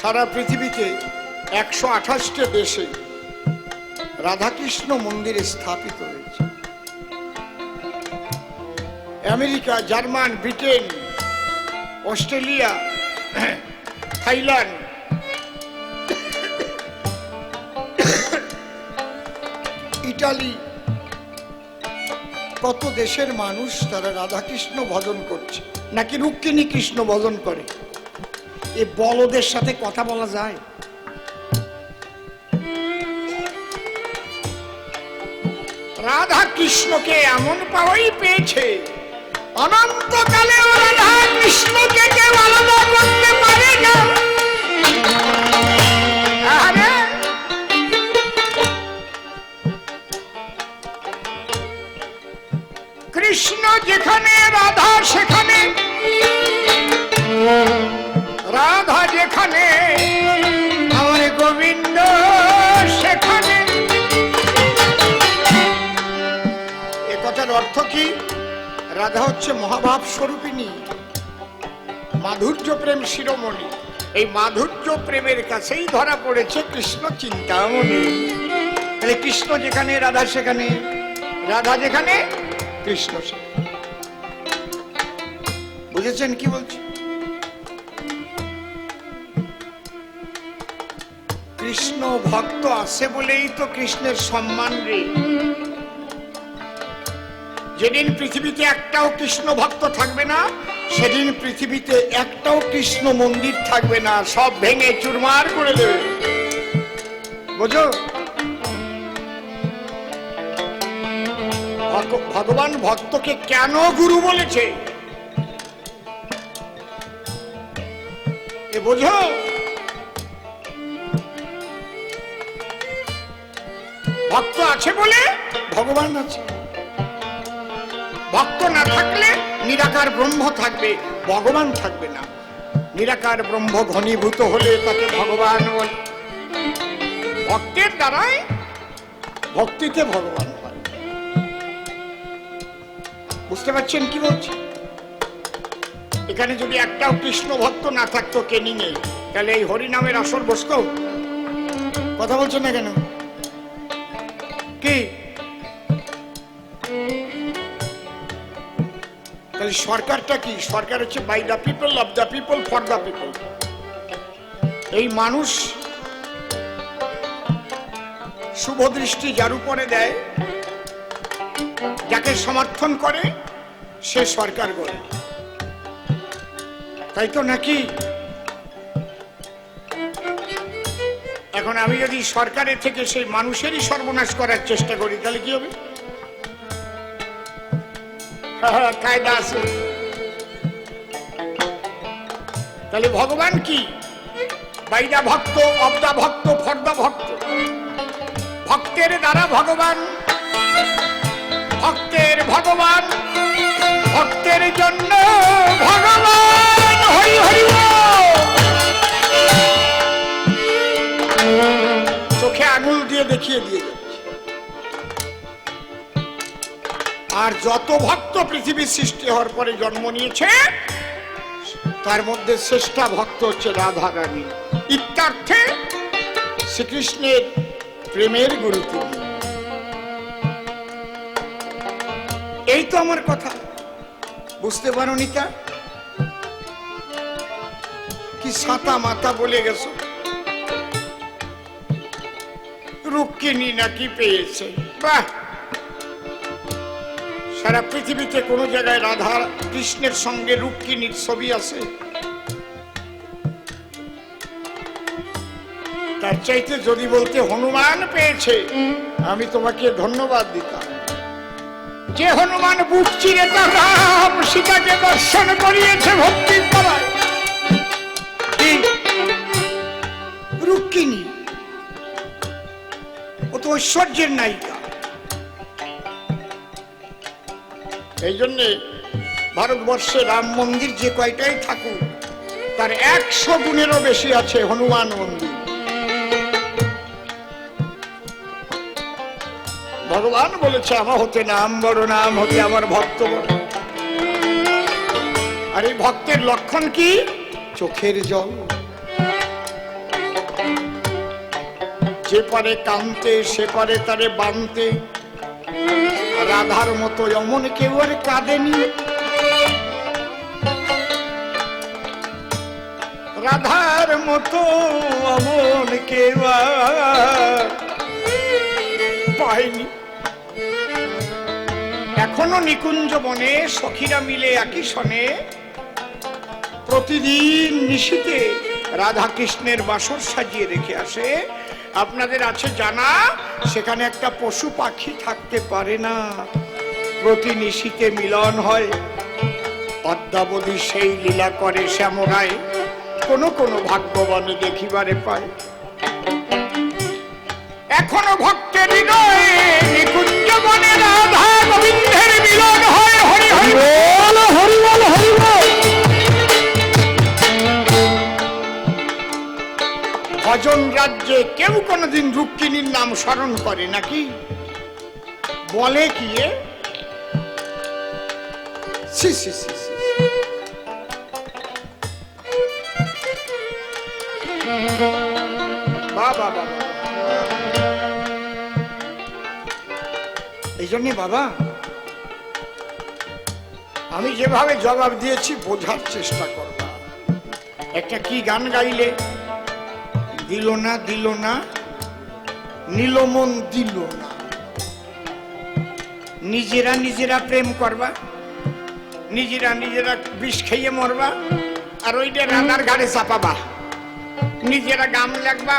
সারা পৃথিবীতে 128টে দেশে রাধাকৃষ্ণ মন্দির স্থাপিত হয়েছে। America, German, Britain, Australia, Thailand, Italy, কত দেশের মানুষ তারা রাধাকৃষ্ণ ভজন করছে, নাকি রুক্মিণী কৃষ্ণ ভজন করে। এ বলদের সাথে কথা বলা যায়? রাধা কৃষ্ণকে এমন পাওয়াই পেয়েছে, অনন্তকালে রাধা কৃষ্ণকে কেউ আলাদা করতে পারে না। কৃষ্ণ যেখানে রাধা সেখানে, রাধা যেখানে আমার গোবিন্দ সেখানে। এ কথার অর্থ কি? রাধা হচ্ছে মহাভাব স্বরূপিণী, মাধুর্য প্রেম শিরোমণি। এই মাধুর্য প্রেমের কাছেই ধরা পড়েছে কৃষ্ণ চিন্তামণি। তাহলে কৃষ্ণ যেখানে রাধা সেখানে, রাধা যেখানে কৃষ্ণ সেখানে। বুঝেছেন কি বলছি? কৃষ্ণ ভক্ত আছে বলেই তো কৃষ্ণের সম্মান রে। যেদিন পৃথিবীতে একটাও কৃষ্ণ ভক্ত থাকবে না, সেদিন পৃথিবীতে একটাও কৃষ্ণ মন্দির থাকবে না, সব ভেঙে চুরমার করে দেবে। বুঝো? ভগবান ভক্তকে কেন গুরু বলেছে এ বোঝো। ভক্ত আছে বলে ভগবান আছে, ভক্ত না থাকলে নিরাকার ব্রহ্ম থাকবে, ভগবান থাকবে না। নিরাকার ব্রহ্ম ঘনীভূত হলে তাকে ভগবান বলে। ভক্তের দ্বারাই ভক্তিতে ভগবান হয়। বুঝতে পারছেন কি বলছি? এখানে যদি একটাও কৃষ্ণ ভক্ত না থাকতো কেনিংয়ে, তাহলে এই হরিনামের আসর বসতো? কথা বলছেন না কেন? কি তাহলে সরকারটা কি? সরকার হচ্ছে by the people, of the people, for the people. এই মানুষ শুভ দৃষ্টি যার উপরে দেয়, যাকে সমর্থন করে, সে সরকার গড়ে, তাই তো নাকি? এখন আমি যদি সরকারের থেকে সেই মানুষেরই সর্বনাশ করার চেষ্টা করি, তাহলে কি হবে? কায়দা আছে। তাহলে ভগবান কি? বাই দা ভক্ত, অব দা ভক্ত, ফর দা ভক্ত। ভক্তের দ্বারা ভগবান, ভক্তের ভগবান, ভক্তের জন্য ভগবান। হরি হরি চোখে আঙুল দিয়ে দেখিয়ে দিয়ে যাচ্ছে। আর যত ভক্ত পৃথিবীর সৃষ্টি হওয়ার পরে জন্ম নিয়েছে, তার মধ্যে শ্রেষ্ঠ ভক্ত হচ্ছে রাধা রানী। ইত্যার্থে শ্রীকৃষ্ণের প্রেমের গুরু তিনি। এই তো আমার কথা, বুঝতে পারো নিকা? কি সাতা মাতা বলে গেছো? রুক্মিণী নাকি পেয়েছে? বাহ! সারা পৃথিবীতে কোন জায়গায় রাধা কৃষ্ণের সঙ্গে রুক্মিণীর ছবি আছে? তার চাইতে যদি বলতে হনুমান পেয়েছে, আমি তোমাকে ধন্যবাদ দিতাম। যে হনুমান বুক চিরে তার রাম সীতাকে দর্শন করিয়েছে ভক্তির দ্বারায়। রুক্মিণী ও তো ঐশ্বর্যের নায়িকা। এই জন্যে ভারতবর্ষে রাম মন্দির যে কয়টাই থাকুক, তার 100 গুণেরও বেশি আছে হনুমান মন্দির। ভগবান বলেছে, আমার হতে নাম বড়, নাম হতে আমার ভক্ত বড়। আর এই ভক্তের লক্ষণ কি? চোখের জল। যে পারে কানতে সে পারে তারে বানতে। রাধার মতো এমন কেউ আর কাঁদেনি, রাধার মতো এমন কেউ আর পায়নি। এখনো নিকুঞ্জ বনে সখীরা মিলে একই সনে প্রতিদিন নিশীতে রাধা কৃষ্ণের বাসর সাজিয়ে রেখে আসে। আপনাদের আছে জানা, সেখানে একটা পশু পাখি থাকতে পারে না। প্রতি নিশীতে মিলন হয়, অদ্যাবধি সেই লীলা করে শ্যামরায়, কোন কোন ভাগ্যবানে দেখিবারে পায়। এখনো ভক্তের হৃদয়ে নিকুঞ্জ বনে রাধা গোবিন্দের মিলন হয়। হরি হরি বল, হরি বল, হরি বল। ভজন রাজ্যে কেউ কোনদিন রুক্মিণীর নাম স্মরণ করে নাকি? বলে কি বাবা বাবা। এই জন্যে বাবা আমি যেভাবে জবাব দিয়েছি বোঝার চেষ্টা করবা। একটা কি গান গাইলে, দিল না দিল না নীল মন দিল না। নিজেরা নিজেরা প্রেম করবা, নিজেরা নিজেরা বিষ খেয়ে মরবা, আর ওইটা রাধার ঘাড়ে চাপাবা। নিজেরা গান লাগবা,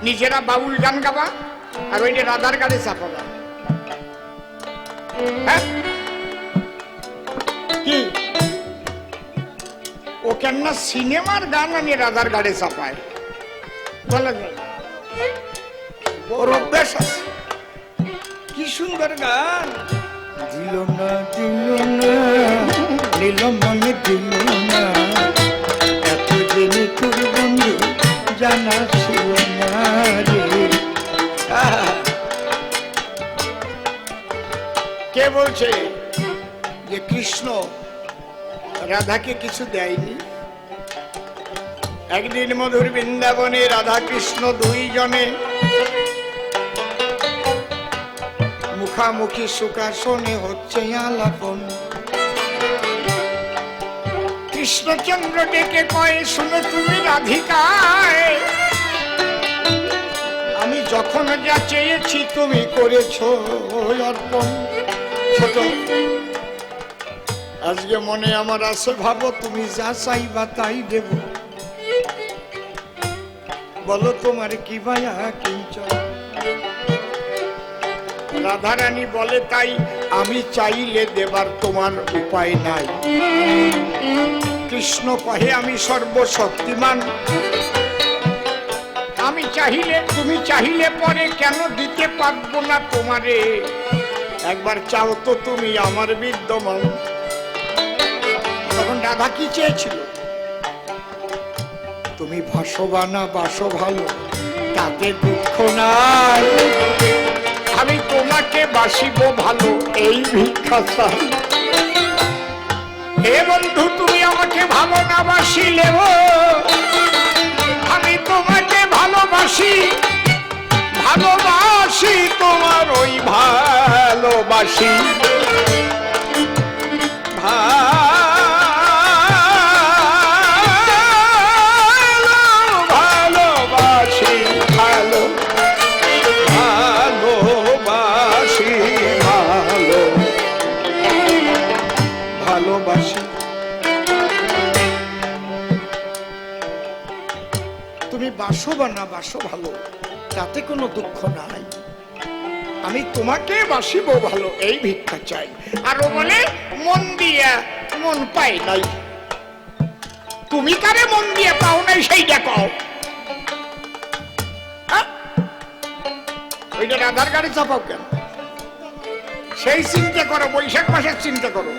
নিজেরা বাউল গান গাবা, আর ওইটা রাধার ঘাড়ে চাপাবা। হ্যাঁ কি ও কেন সিনেমার গান আমি রাধার ঘাড়ে চাপায়? বলা যায় ওর অভ্যাস আছে। কি সুন্দর গান। দিল না দিল না নীল মনে দিল না, এত দিনে তোর বন্ধু জানা ছিল না রে। কে বলছে যে কৃষ্ণ রাধাকে কিছু দেয়নি? একদিন মধুর বৃন্দাবনে রাধা কৃষ্ণ দুইজনে মুখামুখি সুখাসনে হচ্ছে আলাপন। কৃষ্ণচন্দ্র ডেকে কয়, শুনো তুমি রাধিকায়, আমি যখন যা চেয়েছি তুমি করেছো অর্পণ। ছোট আজকে মনে আমার আছে, ভাবো তুমি যা চাইবা তাই দেব। বলো তোমার কি ভায়া কিঞ্চন? রাধারানী বলে, তাই আমি চাইলে দেবার তোমার উপায় নাই। কৃষ্ণ কহে, আমি সর্বশক্তিমান, আমি চাইলে তুমি চাইলে পরে কেন দিতে পারবো না তোমারে? একবার চাও তো তুমি আমার বিদ্যমান। তখন রাধা কি চেয়েছিল? তুমি ভাসবানা বাসো ভালো, তাতে দুঃখ নাই, আমি তোমাকে বাসিব ভালো এই ভিক্ষা চাই। হে বন্ধু তুমি আমাকে ভালো না বাসিলেও আমি তোমাকে ভালোবাসি, ভালোবাসি তোমার ওই ভালোবাসি। ভালোবাসি ভালো ভালোবাসি ভালো ভালোবাসি। তুমি বাসো বা না বাসো ভালো, তাতে কোনো দুঃখ নাই, আমি তোমাকে বাসিব ভালো এই ভিক্ষা চাই। আরো বলে, মন দিয়া মন পাই নাই। তুমি কারে মন দিয়ে পাও নাই সেইটা কও। ওইটা রাধার গাড়ি চাপাও কেন? সেই চিন্তা করো, বৈশাখ মাসের চিন্তা করো।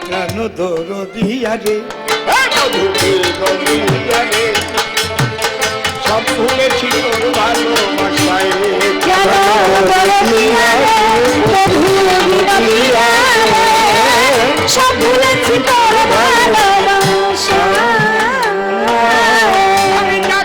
কেন ধরো দিয়া রে সব ভুলেছি তোর ভালোবাসায়, সব ভুলেছি তোর ভালোবাসা। আমি যা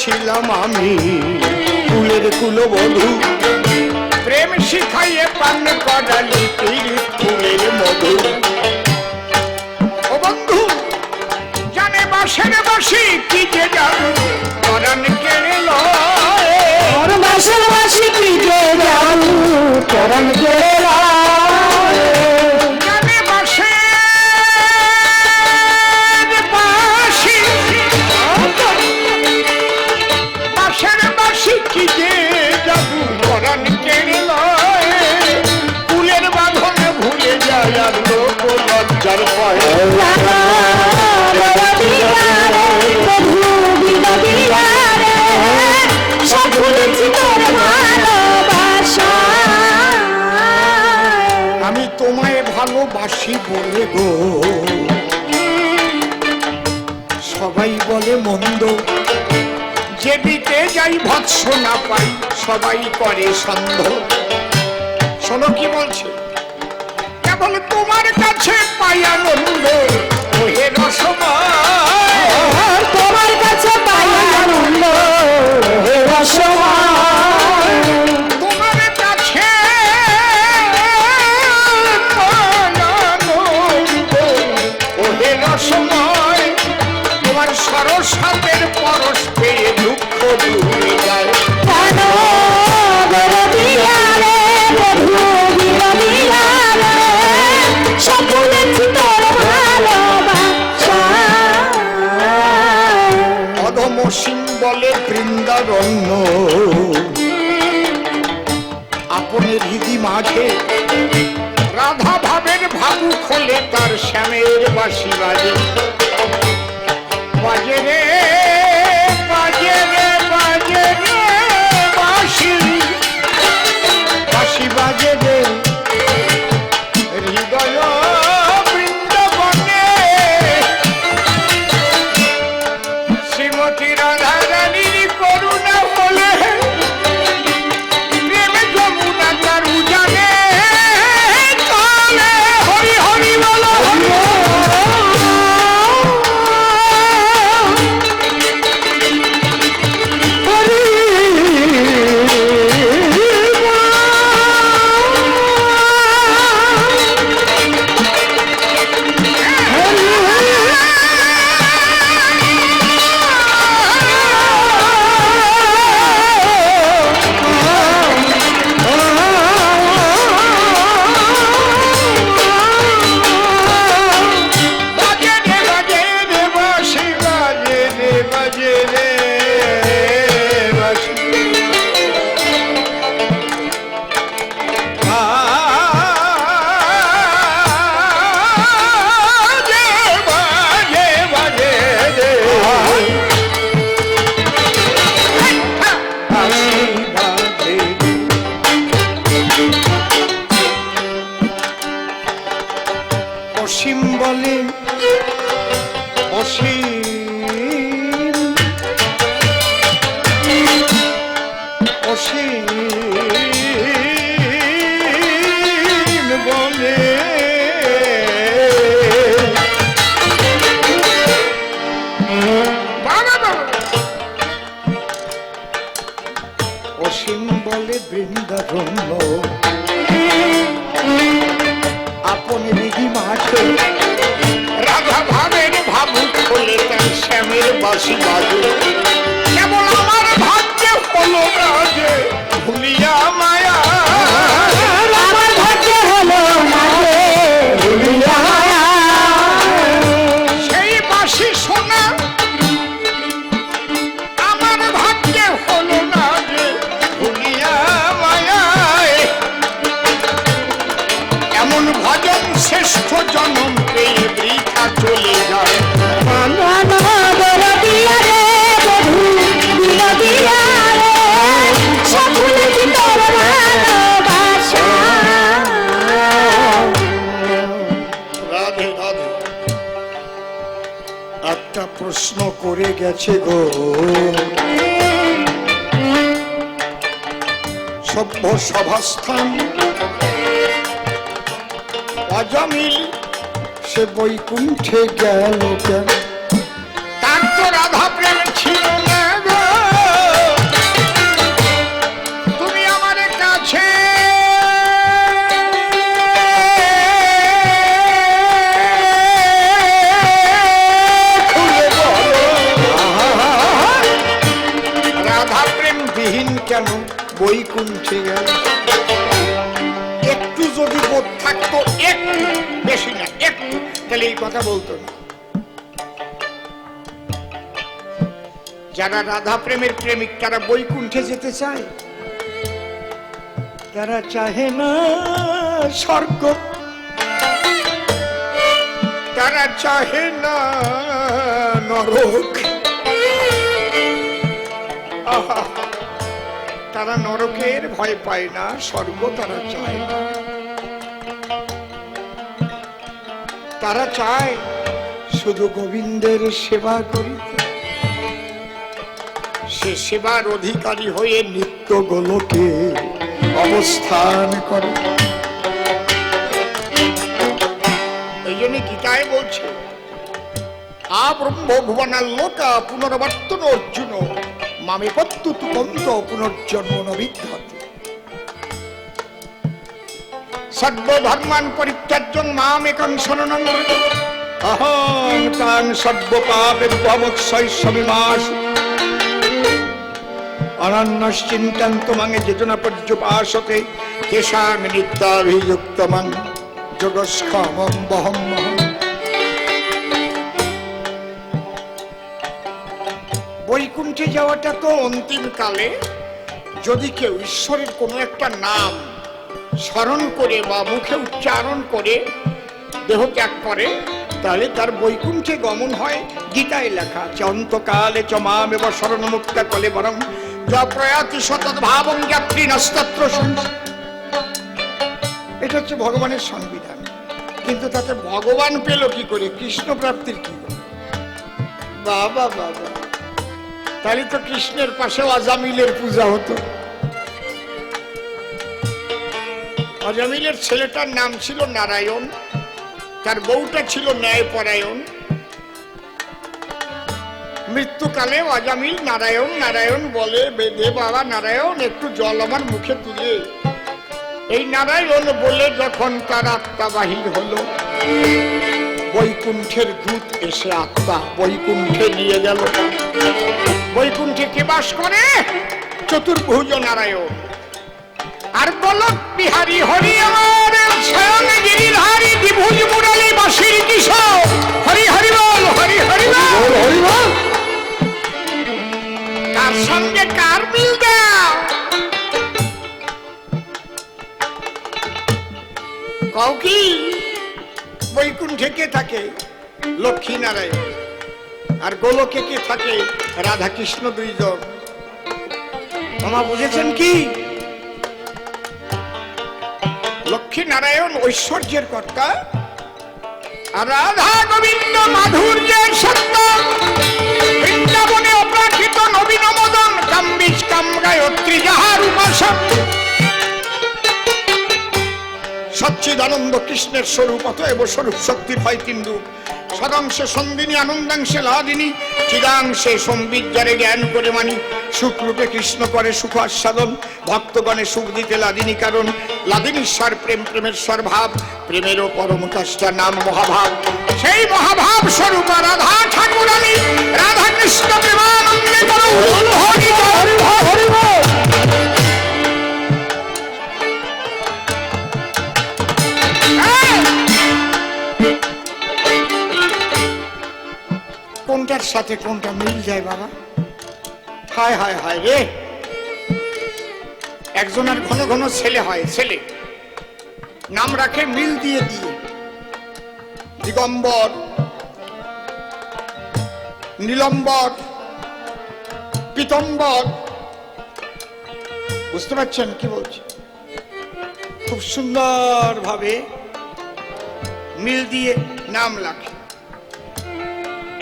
ছিলাম আমি কুলের কুলবধূ, প্রেম শিখাইয়ে পান করালি ফুলের মধু। ও বন্ধু জানে বাসের বাসি কি যে জাদু পরাণ কেড়ে লয়, বাসের বাসি কি যে জাদু পরাণ কেড়ে লয়। জানে বাসের বাসি, বাসের বাসি কি যে জাদু পরাণ কেড়ে লয়, কুলের বাঁধন ভুলে যায় আর লোক লজ্জার পায়। আমি তোমায় ভালোবাসি বলে গো সবাই বলে মন্দ, যে দিকে যাই ভৎস না পাই সবাই করে সন্দেহ। শোনো কি বলছে, কেবল তোমার কাছে পাই আনন্দ ওহে রসময়, তোমার কাছে পাই আনন্দ হে রসময়। তোমার কাছে পাই আনন্দ ওহে রসময়, তোমার সরস হাতের পরশ পেয়ে দুঃখ দূরে যায়। অধম সিং বলে বৃন্দারণ্য, আপনের হৃদি মাঝে রাধা ভাবের ভাবু খোলে তার শ্যামের বাঁশি বাজে। বাজে রে বাজে রে বাজে রে বাঁশি, বাঁশি বাজে রে হৃদয় বৃন্দাবনে, শ্রীমতী রাধা রানীর করুণা বলে প্রেম যমুনা তার উজানে চলে। হরি হরি বলো অসীম বলে অসীম, অসীম বলে অসীম বলে বৃন্দারণ্য, আপন হৃদি মাঝে রাধা ভাবের ভাবুক খোলে তার শ্যামের বাঁশি বাজে। কেবল আমার ভাগ্যে হলো না যে ভুলিয়া মায়া, আমার ভাগ্যে হলো না রে ভুলিয়া মায়া। সেই বাঁশি শোনা আমার ভাগ্যে হলো না যে ভুলিয়া মায়া। এমন ভজন শ্রেষ্ঠ জনম পেয়ে বৃথা চলে যায়। রাধে রাধে। একটা প্রশ্ন করে গেছে গো সভ্য সভাস্থান অজামিল, সে বৈকুণ্ঠে গেল কেন? তার তো রাধা প্রেম ছিল না গো। কেন বৈকুণ্ঠে গেল? একটু যদি বোধ থাকতো, একটু, বেশি না, একটু, তাহলে এই কথা বলতো না। যারা রাধা প্রেমের প্রেমিক তারা বৈকুণ্ঠে যেতে চায়, তারা চাহে না স্বর্গ, তারা চাহে না নরক। আহা, তারা নরকের ভয় পায় না, স্বর্গ তারা চায় না। তারা চায় শুধু গোবিন্দের সেবা করিতে, সে সেবার অধিকারী হয়ে নিত্য গোলকে অবস্থান করে। এই জন্য গীতায় বলছে, আ ব্রহ্ম ভুবনাল্লোকা পুনর্বর্তন অর্জুন মামে পত্তু তুকন্ত পুনর্জন্ম ন বিদ্যতে। সর্বধর্মান পরিত্যাজ্যং মাম একং শরণং ব্রজ অহং তাং সর্বপাপেভ্যো মোক্ষয়িষ্যামি। অনন্যশ্চিন্তন্তু মাং যেজনা পর্যুপাসতে তেষাং নিত্যাভিযুক্তমং যোগস্কামং বহম্যহং। বৈকুণ্ঠে যাওয়াটা তো অন্তিম কালে, যদি কেউ ঈশ্বরের কোনো একটা নাম স্মরণ করে বা মুখে উচ্চারণ করে দেহ ত্যাগ করে, তাহলে তার বৈকুণ্ঠে গমন হয়। গীতায় লেখা আছে, অন্তকালে চ মামেব শরণমুক্তা কলে বরং যা প্রয়াতি সতদ্ভাবং যাত্রী নস্তত্র সংসার। এটা হচ্ছে ভগবানের সংবিধান। কিন্তু তাতে ভগবান পেল কি করে, কৃষ্ণ প্রাপ্তির কি করে? বাবা বাবা, তাহলে তো কৃষ্ণের পাশে আজামিলের পূজা হতো। আজামিলের ছেলেটার নাম ছিল নারায়ণ, তার বউটা ছিল ন্যায়পরায়ণ। মৃত্যুকালে আজামিল নারায়ণ নারায়ণ বলে, বেদে বাবা নারায়ণ একটু জল আমার মুখে তুলে। এই নারায়ণ বলে যখন তার আত্মা বাহির হলো, বৈকুণ্ঠের দূত এসে আত্মা বৈকুণ্ঠে নিয়ে গেল। বৈকুণ্ঠে কে বাস করে? চতুর্ভুজ নারায়ণ। আর বলো বিহারী হরি আমার স্বয়ং গিরিধারী দ্বিভুজ মুরালী বাসির কিশোর হরি হরি বল, হরি হরি বল, হরি বল। কার সঙ্গে কার মিল দাও? কও কি? বৈকুণ্ঠে কে থাকে? লক্ষ্মী নারায়ণ। আর গোলকে কে থাকে? রাধা কৃষ্ণ দুইজন। মামা বুঝেছেন কি? লক্ষ্মী নারায়ণ ঐশ্বর্যের কর্তা, আর রাধা গোবিন্দ মাধুর্যের সত্য। বৃন্দাবনে অপ্রাকৃত নবীন মদন কাম্বিজ কাম গায়ত্রী যাহার উপাসক। সচ্চিদানন্দ কৃষ্ণের স্বরূপ, অতএব স্বরূপ শক্তির হয় তিন রূপ। সদাংশে সন্দিনী আনন্দাংশে লাদিনী, চিদাংশে সম্বিদ্যারে জ্ঞান করে মানি। সুখরূপে কৃষ্ণ করে সুখ আস্বাদন, ভক্তগণে সুখ দিতে লাদিনী কারণ। লাদিনীশ্বর প্রেম, প্রেমের স্বরভাব, প্রেমেরও পরম কাষ্ঠা নাম মহাভাব। সেই মহাভাব স্বরূপ রাধা ঠাকুরানী, রাধা কৃষ্ণ প্রেমানন্দে করো হরি হরি হরি বল। কোনটার সাথে কোনটা মিল যায় বাবা? হায় হায় হায় রে। একজনের ঘন ঘন ছেলে হয়, ছেলে নাম রাখে মিল দিয়ে দিয়ে, দিগম্বর, নীলম্বর, পীতম্বর। বুঝতে পারছেন কি বলছি? খুব সুন্দর ভাবে মিল দিয়ে নাম রাখে।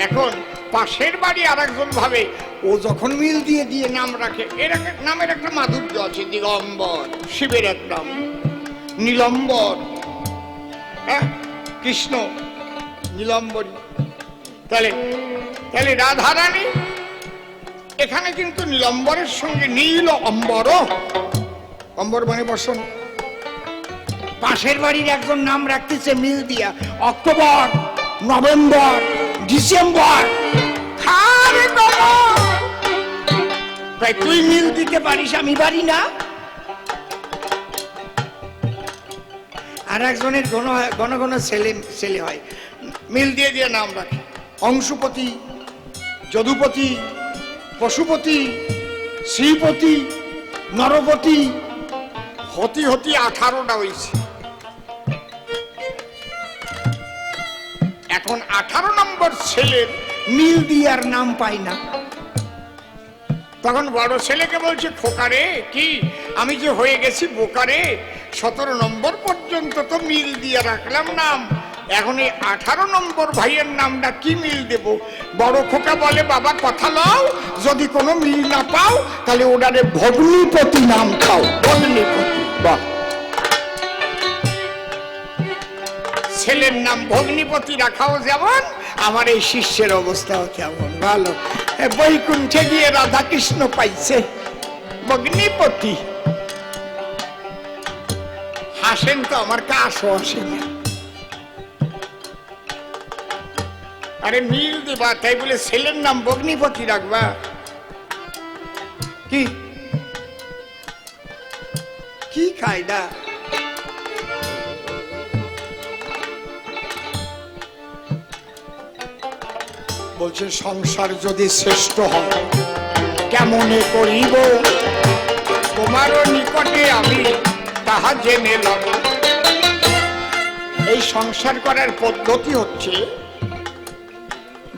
এখন পাশের বাড়ি আর একজন ভাবে ও যখন মিল দিয়ে দিয়ে নাম রাখে, এর নামের একটা মাধুর্য আছে। দিগম্বর শিবের এক নাম, নীলম্বর, হ্যাঁ কৃষ্ণ নীলম্বরী। তাহলে তাহলে রাধারানী এখানে কিন্তু নীলম্বরের সঙ্গে নীল অম্বর, অম্বর মানে বসন। পাশের বাড়ির একজন নাম রাখতেছে মিল দিয়া, অক্টোবর, নভেম্বর, ডিসেম্বর। তাই তুই মিল দিতে পারিস, আমি পারি না। আর একজনের ঘন ঘন ছেলে হয়, মিল দিয়ে দিয়ে নাম রাখে। অংশুপতি, যদুপতি, পশুপতি, শ্রীপতি, নরপতি, হতি হতি 18টা হয়েছে। এখন 18 নম্বর ছেলের মিল দিয়ে আর নাম পাই না। তখন বড় ছেলেকে বলছে, খোকারে কি আমি যে হয়ে গেছি বোকারে, 17 নম্বর পর্যন্ত তো মিল দিয়ে রাখলাম নাম, এখন এই 18 নম্বর ভাইয়ের নামটা কি মিল দেব? বড় খোকা বলে, বাবা কথা লও, যদি কোনো মিল না পাও তাহলে ওনারে ভগ্নিপতি নাম খাও। ভগ্নিপতি, বাহ, ছেলের নাম ভগ্নিপতি রাখাও যেমন, আমার এই শিষ্যের অবস্থাও কেমন ভালো। বৈকুণ্ঠে গিয়ে রাধা কৃষ্ণ পাইছে, ভগ্নিপতি। হাসেন তো, আমার কাশও আসে না। আরে মিল দিবা তাই বলে ছেলের নাম ভগ্নিপতি রাখবা? কি কি কায়দা? বলছে, সংসার যদি শ্রেষ্ঠ হয় কেমনে করিব, তোমারও নিকটে আমি তাহা জেনে লব। এই সংসার করার পদ্ধতি হচ্ছে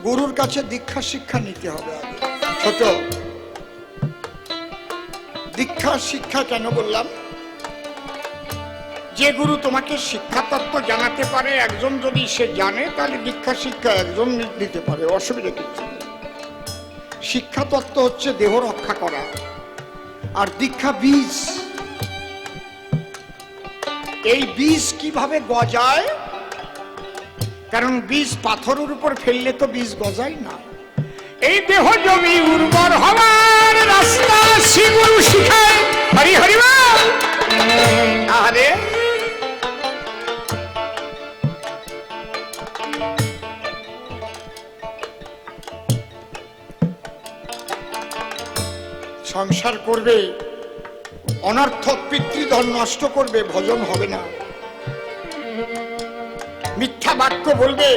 গুরুর কাছে দীক্ষা শিক্ষা নিতে হবে। ছোট দীক্ষা শিক্ষা কেন বললাম? যে গুরু তোমাকে শিক্ষা তত্ত্ব জানাতে পারে, একজন যদি সে জানে তাহলে দীক্ষা শিক্ষা একজন দিতে পারে, অসুবিধা কিছু নেই। শিক্ষা তত্ত্ব হচ্ছে দেহ রক্ষা করা, আর দীক্ষা বীজ। এই বীজ কিভাবে গজায়? কারণ বীজ পাথরের উপর ফেললে তো বীজ গজায় না। এই দেহ জমি উর্বর হওয়ার রাস্তা শ্রীগুরু শিখায়। হরি হরি বল। আরে সংসার করবে, অনর্থক পিতৃধন নষ্ট করবে, ভজন হবে না। মিথ্যা বাক্য বলবে,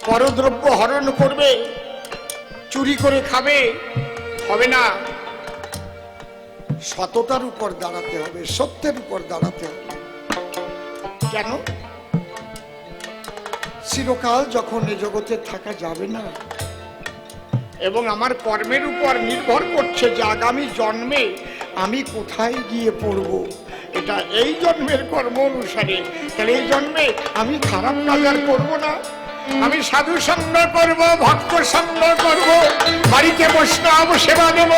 পরদ্রব্য হরণ করবে, চুরি করে খাবে, হবে না। সততার উপর দাঁড়াতে হবে, সত্যের উপর দাঁড়াতে হবে। কেন? চিরকাল যখন এ জগতে থাকা যাবে না, এবং আমার কর্মের উপর নির্ভর করছে যে আগামী জন্মে আমি কোথায় গিয়ে পড়ব, এটা এই জন্মের কর্ম অনুসারে। তাহলে এই জন্মে আমি খারাপ কাজ আর করবো না, আমি সাধু সঙ্গ করব, ভক্ত সঙ্গ করব, বাড়িতে বৈষ্ণব সেবা দেব,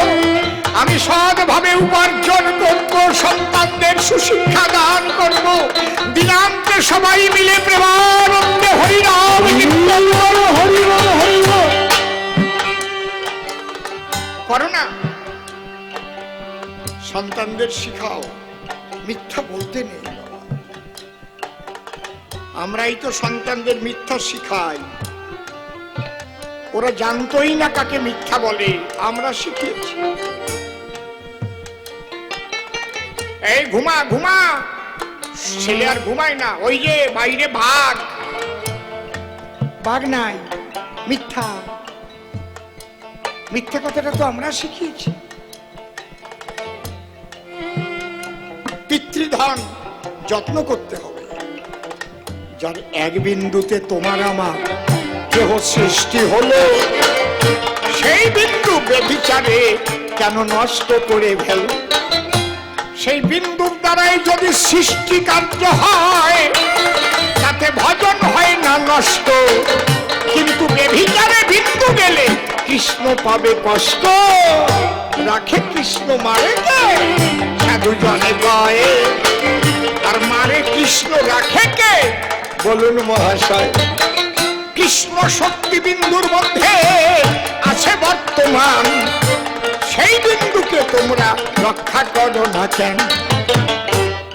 আমি সৎভাবে উপার্জন করব, সন্তানদের সুশিক্ষা দান করব, দিনান্তে সবাই মিলে প্রেমানন্দে হরিনাম কীর্তন করব। হরি বল, হরি বল করো না। সন্তানদের শিখাও, মিথ্যা বলতে নেই। আমরাই তো সন্তানদের মিথ্যা শিখাই, ওরা জানতোই না কাকে মিথ্যা বলে, আমরা শিখিয়েছি। এই ঘুমা ঘুমা, ছেলে আর ঘুমায় না, ওই যে বাইরে বাঘ, বাঘ নাই, মিথ্যা। মিথ্যা কথাটা তো আমরা শিখিয়েছি। পিতৃধন যত্ন করতে হবে। যার এক বিন্দুতে তোমার আমার দেহ সৃষ্টি হলো, সেই বিন্দু ব্যভিচারে কেন নষ্ট করে ফেল? সেই বিন্দুর দ্বারাই যদি সৃষ্টি কার্য হয়, তাতে ভজন হয় না নষ্ট। কিন্তু ব্যভিচারে বিন্দু গেলে কৃষ্ণ পাবে কষ্ট। রাখে কৃষ্ণ মারে কে? সাধু জনে কয়ে, আর মারে কৃষ্ণ রাখে কে? বলুন মহাশয়। কৃষ্ণ শক্তি বিন্দুর মধ্যে আছে বর্তমান, সেই বিন্দুকে তোমরা রক্ষা করো না কেন?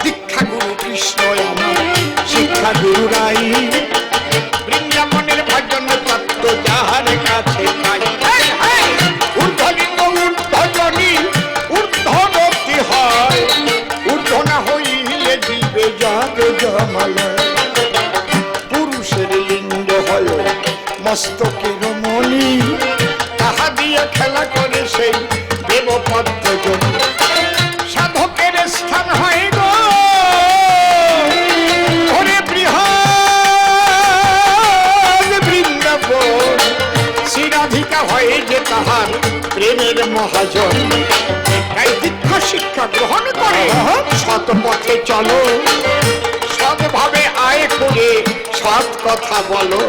দীক্ষা গুরু কৃষ্ণ আমার, শিক্ষা গুরু রাই, বৃন্দাবনের ভজন তত্ত্ব যাহার কাছে পাই। ঊর্ধ্বলিঙ্গ ঊর্ধ্বজনী প্রেমের মহাজন। তাই দীক্ষা শিক্ষা গ্রহণ করে সৎ পথে চলো, সৎভাবে আয় করে সৎ কথা বলো।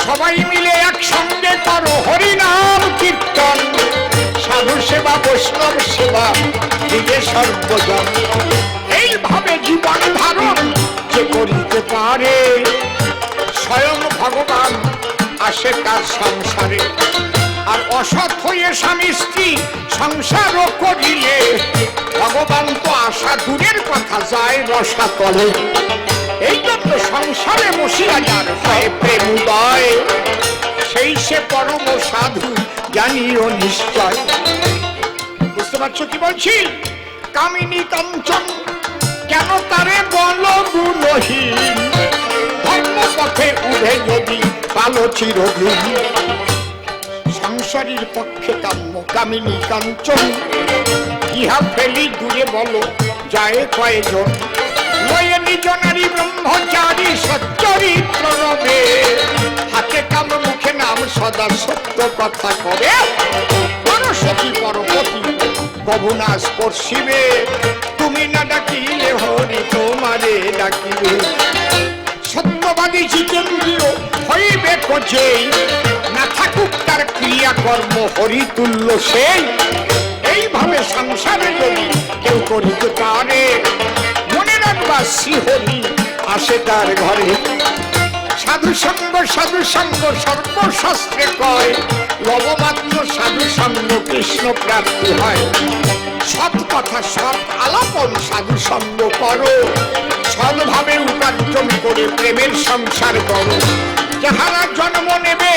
সবাই মিলে একসঙ্গে করো হরিনাম কীর্তন, সাধু সেবা বৈষ্ণব সেবা দিবে সর্বজন। এইভাবে জীবন ধারণ যে করিতে পারে, স্বয়ং ভগবান আসে তার সংসারে। আর অসৎ হয়ে স্বামী স্ত্রী সংসারও করিলে ভগবান তো আসা দূরের কথা, যায় রসাতলে। এই জন্য সংসারে বসিয়া যার হয় প্রেম উদয়, সেই সে পরম সাধু জানিও নিশ্চয়। বুঝতে পারছো কি বলছি? কামিনী কাঞ্চন কেন তারে বল গুণহীন, ধর্ম পথে উঠে যদি ভালো চিরদিন। সংসারীর পক্ষে কাম্য কামিনী কাঞ্চন, ইহা ফেলি দূরে বলো যায় কয়জন। লয়ে নিজ নারী ব্রহ্মচারী সচ্চরিত্র রবে, হাতে কাম মুখে নাম সদা সত্য কথা কবে। পরশী পরপতি কবুনা স্পর্শিবে, তুমি না ডাকিলে হরি তোমারে ডাকিবে। সত্যবাদী জিতেন্দ্রীয় হইবে কোচেই, না থাকুক তার ক্রিয়াকর্ম হরিতুল্য সেই। এইভাবে সংসারে যদি কেউ করিতে পারে, মনে রাখবা শ্রীহরি আসে তার ঘরে। সাধু সঙ্গ সর্বশাস্ত্রে কয়, লবমাত্র সাধু সঙ্গ কৃষ্ণ প্রাপ্তি হয়। সৎ কথা সৎ আলাপন সাধু সঙ্গ করো, সৎভাবে উপার্জন করে প্রেমের সংসার করো। যাহারা জন্ম নেবে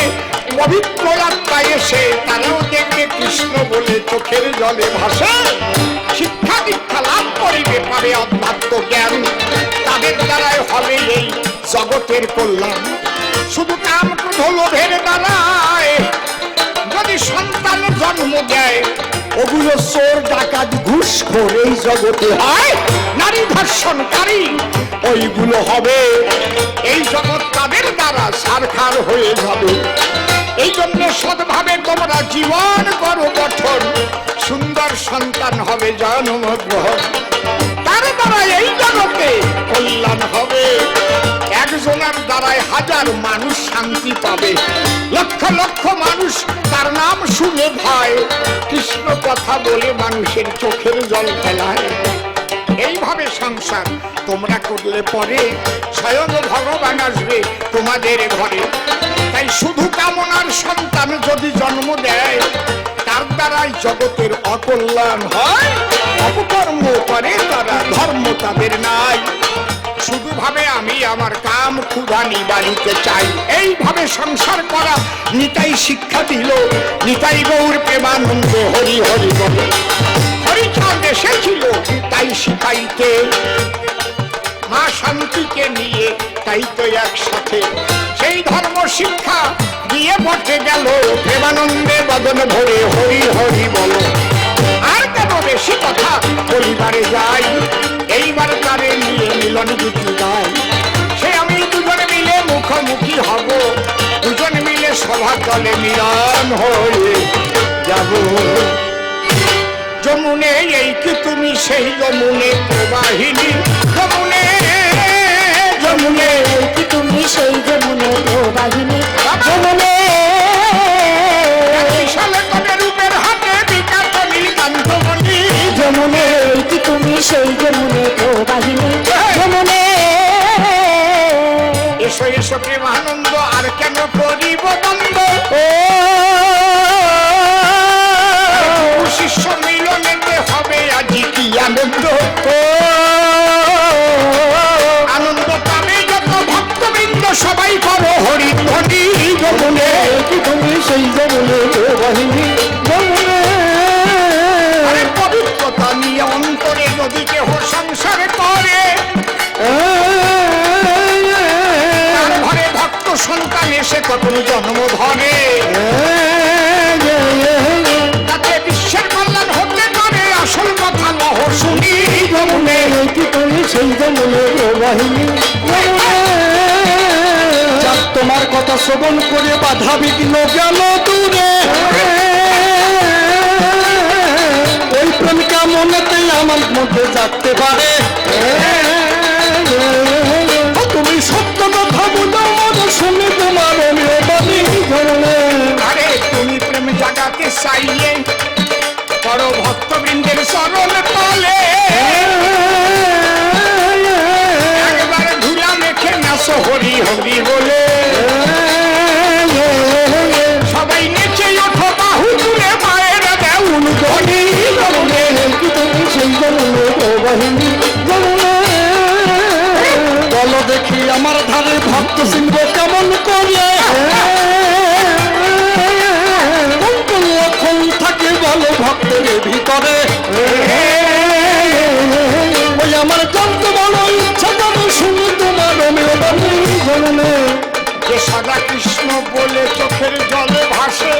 পবিত্র আত্মায় এসে, তারাও দেখবে কৃষ্ণ বলে চোখের জলে ভাসে। শিক্ষা দীক্ষা লাভ করিবে পাবে অধ্যাত্ম জ্ঞান, তাদের দ্বারাই হবে এই জগতের কল্যাণ। শুধু কাম ক্রোধ লোভের দ্বারায় যদি সন্তান জন্ম দেয়, ওগুলো চোর ডাকাত ঘুষখোর এই জগতে হয়। নারী ধর্ষণকারী ওইগুলো হবে, এই জগৎ তাদের দ্বারা সারখার হয়ে যাবে। এই জন্য সৎভাবে তোমরা জীবন করো গঠন, সুন্দর সন্তান হবে জন্মগ্রহণ। তার দ্বারা এই জগতে কল্যাণ হবে। একজনের দ্বারাই হাজার মানুষ শান্তি পাবে, লক্ষ লক্ষ মানুষ তার নাম শুনে ভয়। কৃষ্ণ কথা বলে মানুষের চোখের জল ফেলায়। এইভাবে সংসার তোমরা করলে পরে স্বয়ং ভগবান আসবে তোমাদের ঘরে। তাই শুধু কামনার সন্তান যদি জন্ম দেয়, তার দ্বারাই জগতের অকল্যাণ হয়। অপকর্ম করে তারা, ধর্ম তাদের নাই। শুধু ভাবে আমি আমার কাম ক্ষুধা নিবারিতে চাই। এইভাবে সংসার করা নিতাই শিক্ষা দিল, নিতাই গৌর প্রেমানন্দে হরি হরি বল। হরিচাঁদ এসেছিল তাই শিখাইতে, মা শান্তিকে নিয়ে তাই তো একসাথে সেই ধর্ম শিক্ষা দিয়ে বটে গেল। প্রেমানন্দে বদন ভরে হরি হরি বলো। আর কেন বেশি কথা পরিবারে যাই, এইবার তারে নিয়ে মিলন গীতি গাই। সে আমি দুজনে মিলে মুখোমুখি হব, দুজন মিলে সভা তলে মিলন হয়ে যাব। যমুনে এই কি তুমি সেই যমুনে প্রবাহিনী, যমুনে যমুনে এই কি তুমি সেই যমুনে প্রবাহিনী, যমুনে বিশাল কবে রূপের হাতে বিকাশ নীলকান্তমণি। যমুনে এই কি তুমি সেই যমুনে প্রবাহিনী, যমুনে এসো এসো প্রেমানন্দ আর কেন করিব দ্বন্দ্ব। শিষ্য মিলনেতে হবে আজি কি আনন্দ। আনন্দ পাবে যত ভক্তবৃন্দ সবাই করো হরিধ্বনি। যমুনে কি তুমি সেই যমুনে প্রবাহিনী, যমুনে আরে পবিত্রতা নিয়ে অন্তরে যদি কেহ সংসার করে, তার ঘরে ভক্ত সন্তান এসে কখন জন্ম ধরে। তাতে বিশ্বের কল্যাণ হতে পারে, আসল কথা লহ শুনি। যমুনে কি তুমি সেই যমুনে প্রবাহিনী, যাক তোমার কথা শ্রবণ করে বাধা বিঘ্ন গেল দূরে। মনেতেই আমার মধ্যে জাগতে পারে। তুমি সত্য কথা বলো মনে শুনি তোমার অমৃত বাণী ঝরলে। আরে তুমি প্রেম জাগাতে চাইলে বড় ভক্তবৃন্দের চরণ তলে একবার ধুলা মেখে নাচো হরি হরি বলে। সবাই নেচে ওঠো বাহু তুলে মায়ের দেউল ধ্বনি বলে। বলো দেখি আমার ধারে ভক্ত সিংহ কেমন করে লক্ষণ থাকে বলো ভক্তের ভিতরে। ওই আমার যত বড় ইচ্ছা যেন শুনি তোমার জন্মে। যে সদা কৃষ্ণ বলে চোখের জলে ভাসে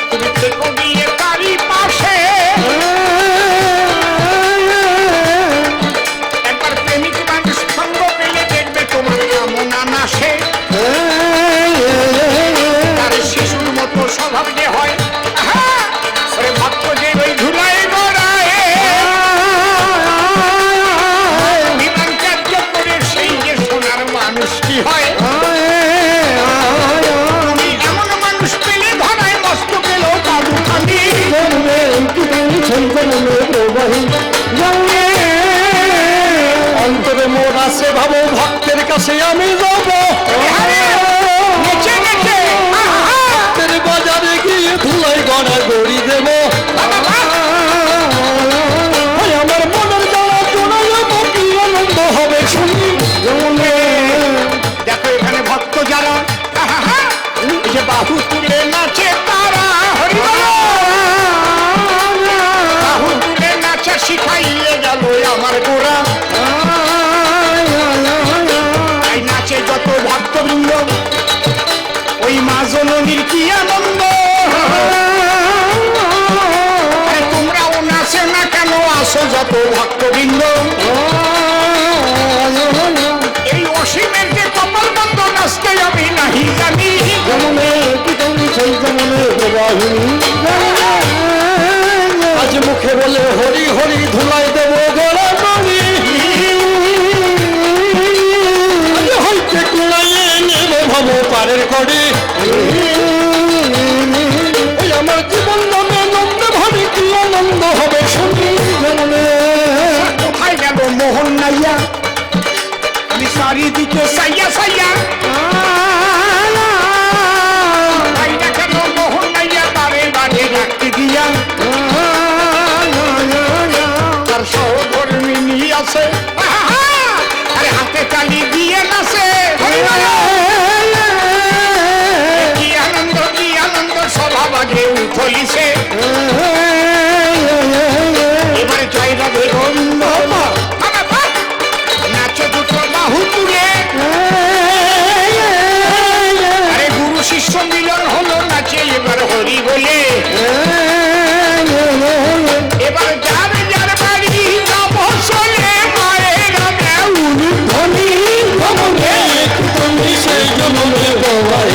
তুমি থেকো গিয়ে তারই পাশে। একবার প্রেমিক মানুষ সঙ্গ পেলে দেখবে তোমার কামনা নাশে। তার শিশুর মতো স্বভাব যে হয় ওরে ভক্ত যে ওই ধুলায় গড়ায় বিমান কার্য করে সেই যে সোনার মানুষটি হয়। তুমি এমন মানুষ পেলে ধরায় মস্ত পেল বাবু খালি। অন্তরে মোর আছে ভাবো ভক্তের কাছে আমি যাবো। নেচে নেচে ভক্তের বাজারে গিয়ে ধুলাই গড়া গড়ি দেবো। আমার মনের জ্বালা জোড়াইব কি আনন্দ হবে শুনি। দেখো এখানে ভক্ত যারা এই যে বাহু তুলে নাচে তারা হরি বল। বাহু তুলে নাচা শিখাইয়ে গেল আমার গোরা। এই নাচে যত ভক্তবৃন্দ ওই মা জননীর কি আনন্দ। আরে তোমরাও নাচে না কেন আসো যত ভক্তবৃন্দ। এই অসীমের যে কপাল বন্ধ নাচতে আমি নাহি জানি। আজ মুখে বলে হরি হরি ধুলাই দেবো গড়া বাড়ি হইতে কুড়াইয়ে নেবে ভব পারের করি। ওই আমার জীবন নামে নন্দ ভাবি কি আনন্দ হবে শুনি। কোথায় গেল মোহন নাইয়া আমি চারিদিকে সাইয়া সাইয়া কেন মোহন নাইয়া বারে বারে রাখতে দিয়া তার সহধর্মিনী আছে আরে হাতে তালি দিয়ে নাচে। কি আনন্দ সভা বাজে উঠলিছে। এবারে জয় রাধে গোবিন্দ নাচো দুটো বাহু তুলে। আরে গুরু শিষ্য মিলন হলো নাচে এবার হরি বলে। এবার যার যার বাড়ি যাব চলে মায়ের দেউল ধ্বনি বলে। তুমি সেই জন্মে বাবাই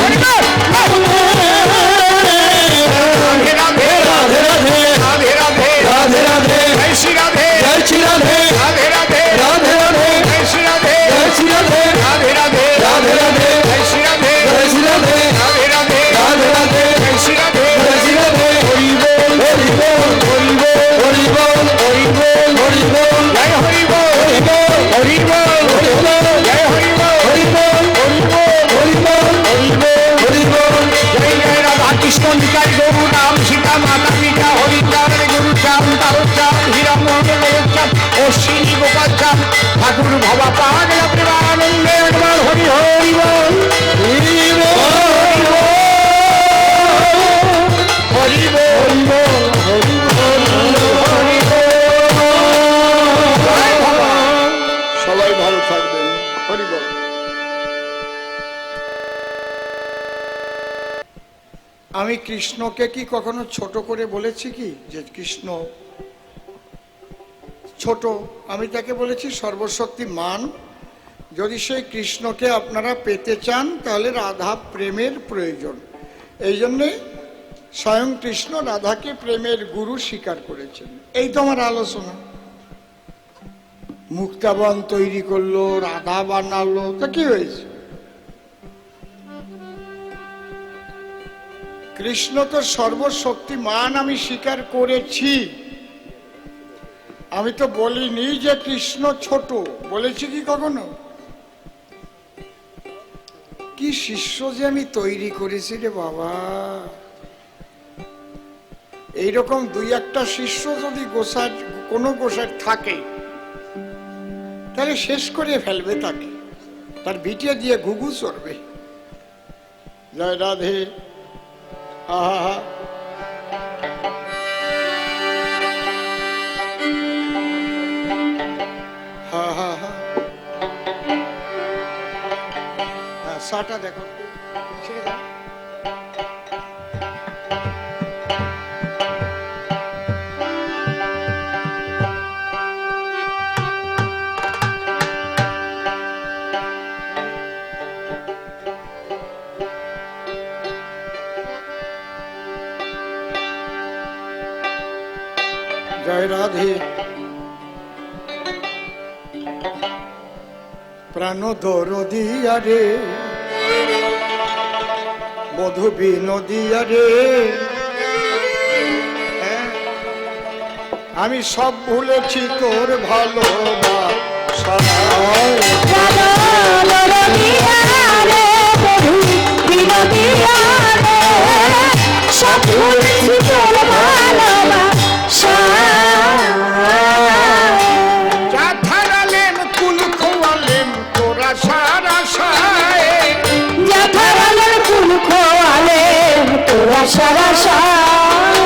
রাধে রাধে রাধে রাধে রাধে রাধে রাধে রাধে জয় শ্রী রাধে জয় শ্রী রাধে রাধে রাধে রাধে রাধে জয় শ্রী রাধে জয় শ্রী রাধে রাধে রাধে রাধে রাধে জয় শ্রী রাধে জয় শ্রী রাধে রাধে রাধে রাধে রাধে জয় শ্রী রাধে জয় শ্রী রাধে হরি বল হরি বল হরি বল হরি বল হরি বল জয় হরি বল হরি বল হরি বল হরি বল জয় হরি বল হরি বল হরি বল হরি বল হরি বল জয় জয় রাধা কৃষ্ণ নিতাই গরু রাম সীতা মাতা পিতা হরি চাঁদ গুরু চাঁদ তারক চাঁদ হীরা মোহন চাঁদ অশ্বিনী গোপাল চাঁদ ঠাকুর ভবা পাগলা প্রেমানন্দে একবার হরি হরি বল হরি বল হরি বল হরি বল হরি বল। সবাই ভালো থাকবেন। হরি বল। আমি কৃষ্ণকে কি কখনো ছোট করে বলেছি কি যে কৃষ্ণ ছোট? আমি তাকে বলেছি সর্বশক্তিমান। যদি সেই কৃষ্ণকে আপনারা পেতে চান তাহলে রাধা প্রেমের প্রয়োজন। এই জন্যে স্বয়ং কৃষ্ণ রাধাকে প্রেমের গুরু স্বীকার করেছেন। এই তো আমার আলোচনা। মুক্তাবন তৈরি করলো, রাধা বানালো, তা কি হয়েছে? কৃষ্ণ তো সর্বশক্তিমান, আমি স্বীকার করেছি। আমি তো বলিনি যে কৃষ্ণ ছোট, বলেছি কি কখনো? কি শিষ্য যে আমি তৈরি করেছি রে বাবা! এইরকম দুই একটা শিষ্য যদি গোসার কোনো গোসার থাকে তাহলে শেষ করে ফেলবে তাকে, তার বিটিয়ে দিয়ে ঘুঘু চড়বে। জয় রাধে। আহা, হা হা হা, সাটা দেখো, ছেড়ে দাও। জয় রাধে। প্রাণ দরদিয়া রে, বধু বিনোদিয়া রে, আমি সব ভুলেছি তোর ভালোবাসা। সব ভুলেছি তোর ভালোবাসা। যা থারালেন কুল খোয়ালেন তোরা সারা সায়, যা ধরালেন কুল খোয়ালেন তোরা সারা সায়।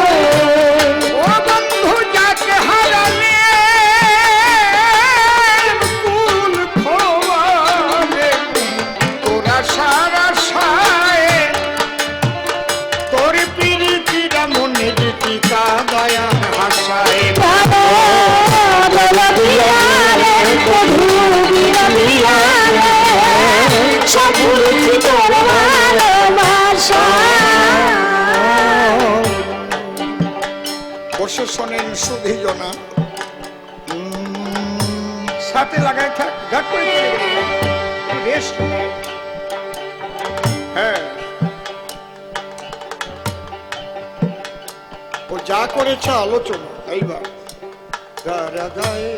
ও বন্ধু যাকে হারালেন কুল খোয়ালেন তোরা সারা সায়, তোর পিরিতিরা মনে টিকা দয়া ভাষায়। সব ভুলেছি তোর ভালোবাসা। বসে শোনেন সুধী জনা, সাথে লাগায় থাক, ঘাট করে চলে গেল। রেস্ট। হ্যাঁ, ও যা করেছে আলোচনা। এইবার রাধায়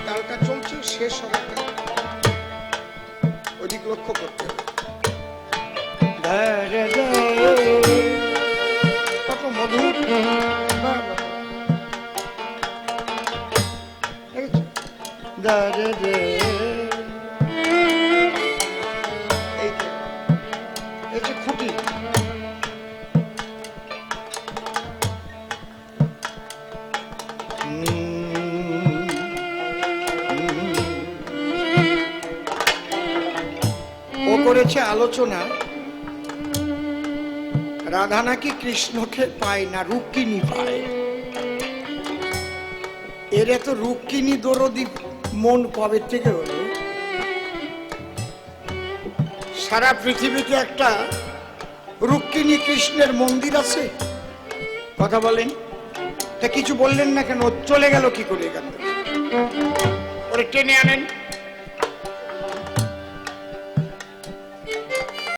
তালটা চলছে, শেষ হবে ওদিক লক্ষ্য করতে হবে। কত মধুর, এই যে খুঁটি, ও করেছে আলোচনা। রাধা নাকি কৃষ্ণকে পায় না, রুক্মিণী পায়। এর এত রুক্মিণী দরদি মন কবে থেকে হলো? সারা পৃথিবীতে একটা রুক্মিণী কৃষ্ণের মন্দির আছে? কথা বলেন। তা কিছু বললেন না কেন? চলে গেল কি করে? এখান থেকে ওরে টেনে আনেন।